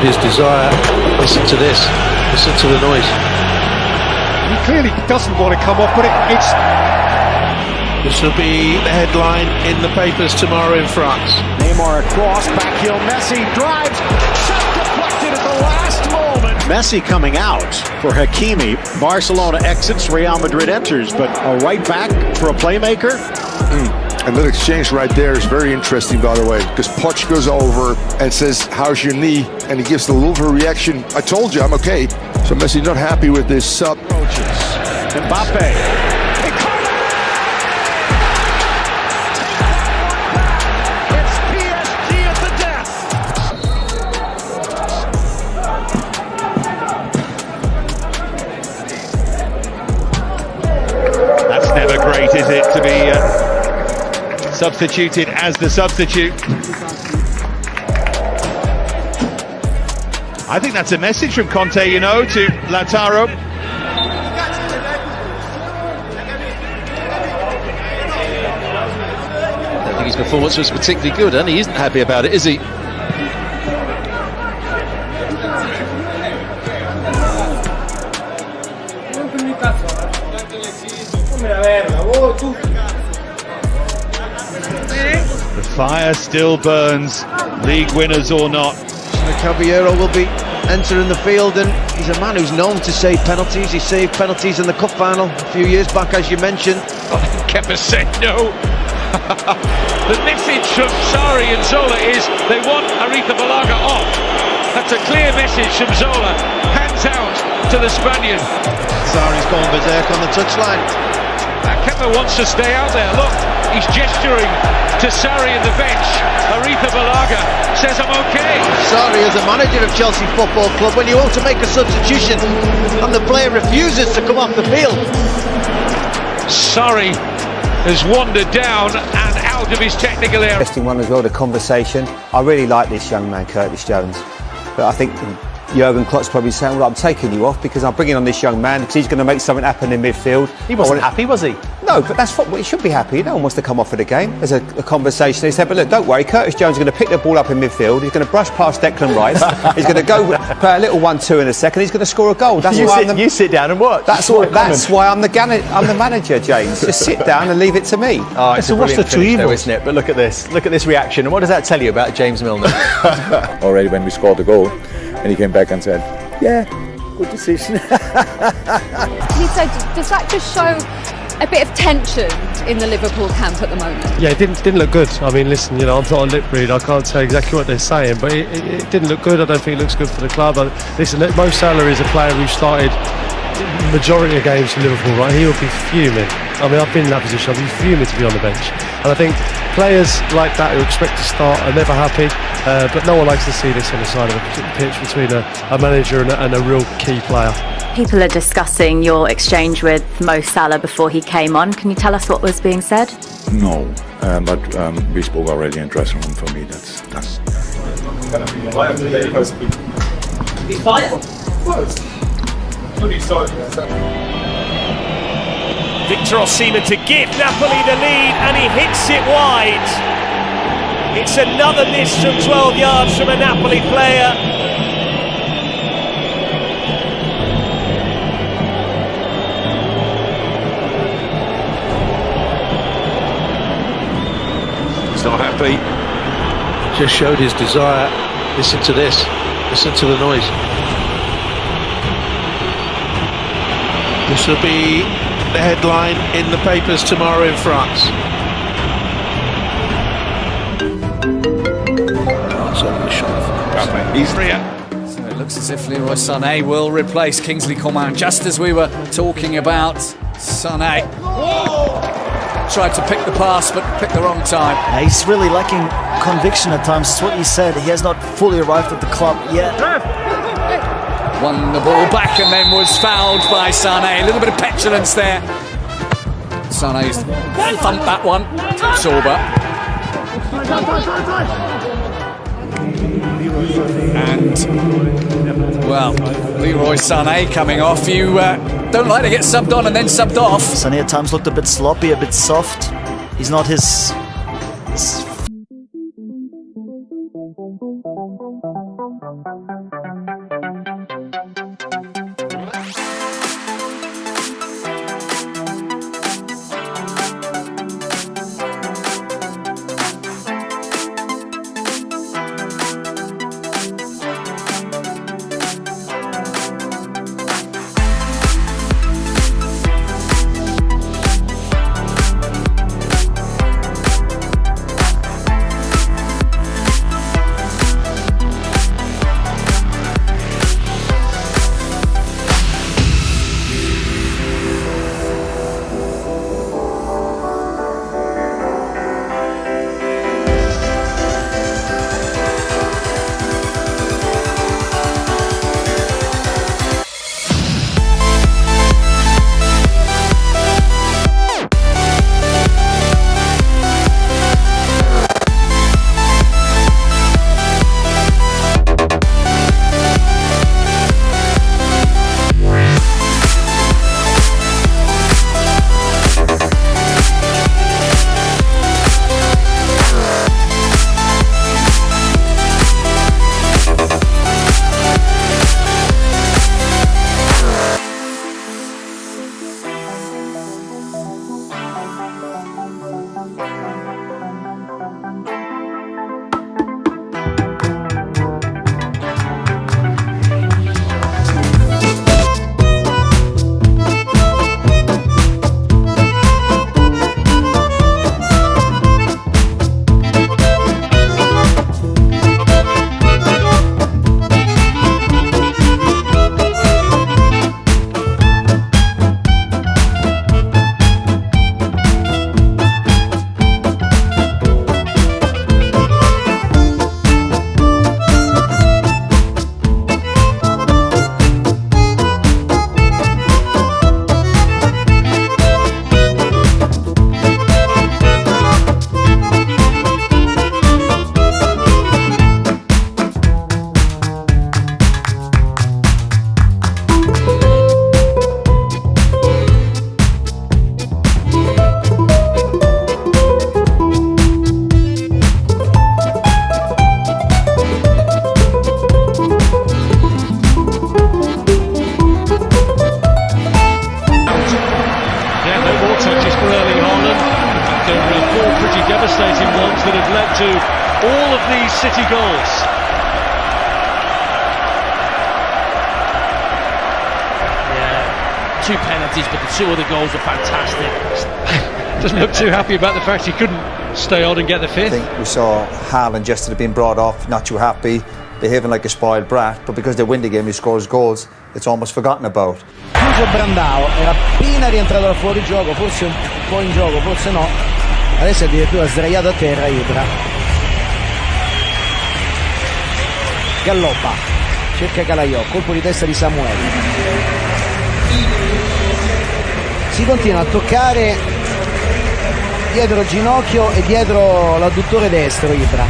his desire. Listen to this. Listen to the noise. He clearly doesn't want to come off, but it's... This will be the headline in the papers tomorrow in France. Neymar across, back heel, Messi drives, shot deflected at the last moment. Messi coming out for Hakimi. Barcelona exits, Real Madrid enters, but a right back for a playmaker? And that exchange right there is very interesting, by the way, because Poch goes over and says, how's your knee? And he gives the little reaction, I told you, I'm okay. So Messi not happy with this sub. Mbappe. It's PSG at the death. That's never great, is it, to be substituted as the substitute? I think that's a message from Conte, you know, to Lautaro. I don't think his performance was particularly good, and he isn't happy about it, is he? The fire still burns, league winners or not. Caballero will be entering the field, and he's a man who's known to save penalties. He saved penalties in the cup final a few years back, as you mentioned. Kepa said no. The message from Sarri and Zola is they want Aretha Balaga off. That's a clear message from Zola. Hands out to the Spaniard. Sarri's gone berserk on the touchline. Kepa wants to stay out there. Look, he's gesturing to Sarri in the bench. Aretha Balaga says, I'm okay. Sarri is the manager of Chelsea Football Club. When you want to make a substitution and the player refuses to come off the field. Sarri has wandered down and out of his technical area. Interesting one as well, the conversation. I really like this young man, Curtis Jones. But I think Jurgen Klopp's probably saying, well, I'm taking you off because I'm bringing on this young man because he's going to make something happen in midfield. He wasn't happy, was he? No, but that's what he should be happy. No one wants to come off of the game. There's a conversation. He said, but look, don't worry, Curtis Jones is going to pick the ball up in midfield. He's going to brush past Declan Rice. He's going to go play a little 1-2 in a second. He's going to score a goal. That's you sit down and watch. That's why I'm the manager, James. Just sit down and leave it to me. Oh, it's a brilliant finish though, isn't it? But look at this. Look at this reaction. And what does that tell you about James Milner? Already when we scored the goal, and he came back and said, yeah, good decision. He said, does that just show a bit of tension in the Liverpool camp at the moment? Yeah, it didn't look good. I mean, listen, you know, I'm not a lip reader. I can't tell exactly what they're saying, but it didn't look good. I don't think it looks good for the club. Listen, Mo Salah is a player who started majority of games for Liverpool, right? He would be fuming. I mean, I've been in that position. I'd be fuming to be on the bench. And I think players like that who expect to start are never happy, but no one likes to see this on the side of the pitch between a manager and a real key player. People are discussing your exchange with Mo Salah before he came on. Can you tell us what was being said? No, but we spoke already in dressing room. For me, that's done. He's fired. Victor Osimhen to give Napoli the lead, and he hits it wide. It's another miss from 12 yards from a Napoli player. He's not happy. Just showed his desire. Listen to this. Listen to the noise. This will be the headline in the papers tomorrow in France. He's free. So it looks as if Leroy Sané will replace Kingsley Coman, just as we were talking about. Sané tried to pick the pass, but picked the wrong time. He's really lacking conviction at times. That's what he said. He has not fully arrived at the club yet. Won the ball back and then was fouled by Sané. A little bit of petulance there. Sané's thumped that one. Sorba. And, well, Leroy Sané coming off. You don't like to get subbed on and then subbed off. Sané at times looked a bit sloppy, a bit soft. He's not his 2 penalties, but the 2 other goals are fantastic. Doesn't look too happy about the fact he couldn't stay on and get the 5th. I think we saw Haaland yesterday being brought off, not too happy, behaving like a spoiled brat, but because they win the game, he scores goals, it's almost forgotten about. Chiuso Brandao, era appena rientrato dal fuorigioco, forse un po' in gioco, forse no. Adesso è addirittura sdraiato a terra Ibra. Galloppa, cerca Calaiò, colpo di testa di Samuel. Si continua a toccare dietro il ginocchio e dietro l'adduttore destro Ibra.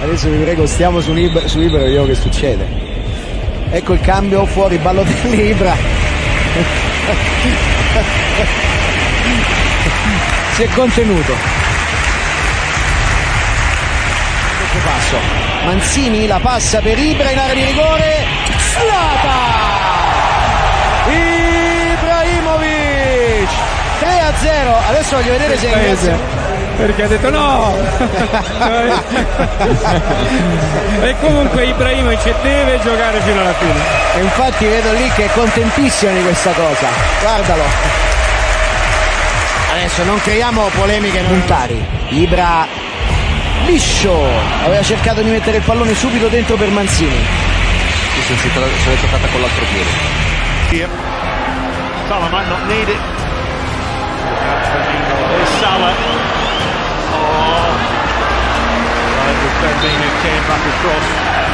Adesso vi prego, stiamo su Ibra e vediamo che succede. Ecco il cambio, fuori Balotelli, Ibra. Si è contenuto. Doppio passo. Mancini la passa per Ibra in area di rigore. Zlatan! Ibrahimovic! 3-0. Adesso voglio vedere se è perché ha detto no. E comunque Ibrahimovic deve giocare fino alla fine, e infatti vedo lì che è contentissimo di questa cosa, guardalo. Adesso non creiamo polemiche non Ibra liscio, aveva cercato di mettere il pallone subito dentro per Mancini, se l'è toccata con l'altro piede. Salah might not need it. There's Salah. Fabinho came back across.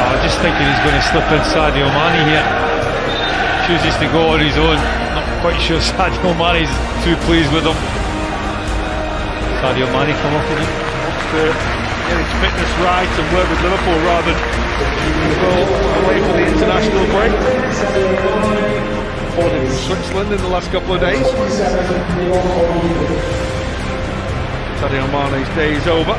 I just thinking he's going to slip in Sadio Mane here. Chooses to go on his own. Not quite sure Sadio Mane's too pleased with him. Sadio Mane come off again. To get his fitness right and work with Liverpool rather than go away for the international break. Falling from Switzerland in the last couple of days. Sadio Mane's day is over.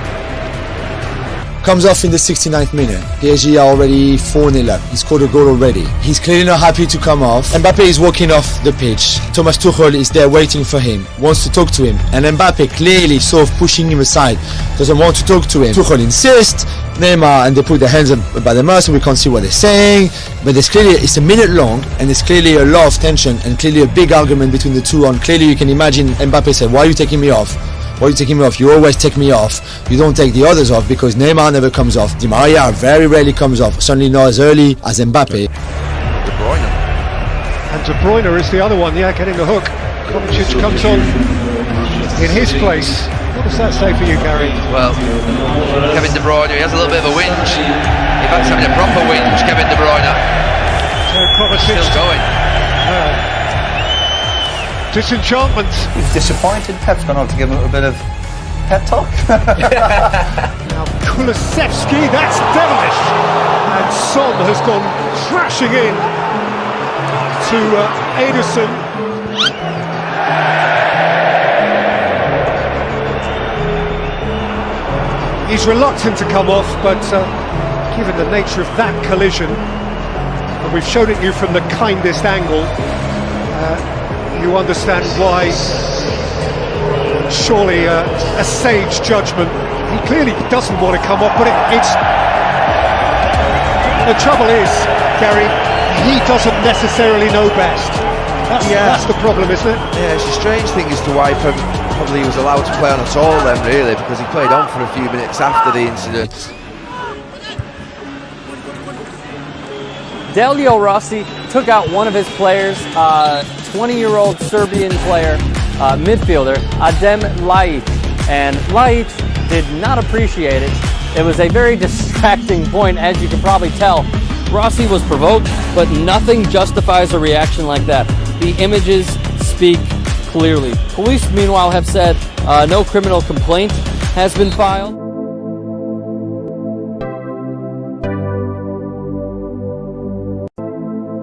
Comes off in the 69th minute. PSG are already 4-0 up. He scored a goal already. He's clearly not happy to come off. Mbappe is walking off the pitch. Thomas Tuchel is there waiting for him, wants to talk to him. And Mbappe clearly sort of pushing him aside, doesn't want to talk to him. Tuchel insists, Neymar, and they put their hands up by the mouth, so we can't see what they're saying. But there's clearly, it's a minute long, and there's clearly a lot of tension and clearly a big argument between the two. And clearly you can imagine Mbappe said, why are you taking me off? Why are you taking me off? You always take me off. You don't take the others off because Neymar never comes off. Di Maria very rarely comes off. Certainly not as early as Mbappe. De Bruyne. And De Bruyne is the other one, getting the hook. Kovacic comes on in his place. What does that say for you, Gary? Well, Kevin De Bruyne, he has a little bit of a whinge. In fact, he's having a proper whinge, Kevin De Bruyne. Still going. Disenchantment. He's disappointed. Pep's gone on to give him a little bit of pep talk. Now Kulusevski, that's devilish. And Son has gone crashing in to Ederson. He's reluctant to come off, but given the nature of that collision, and we've shown it you from the kindest angle, you understand why. Surely a sage judgment. He clearly doesn't want to come off, but it's... The trouble is, Gary, he doesn't necessarily know best. That's the problem, isn't it? Yeah, it's a strange thing as to why probably he was allowed to play on at all then, really, because he played on for a few minutes after the incident. Delio Rossi took out one of his players, 20-year-old Serbian player, midfielder, Adem Laic. And Laic did not appreciate it. It was a very distracting point, as you can probably tell. Rossi was provoked, but nothing justifies a reaction like that. The images speak clearly. Police, meanwhile, have said no criminal complaint has been filed.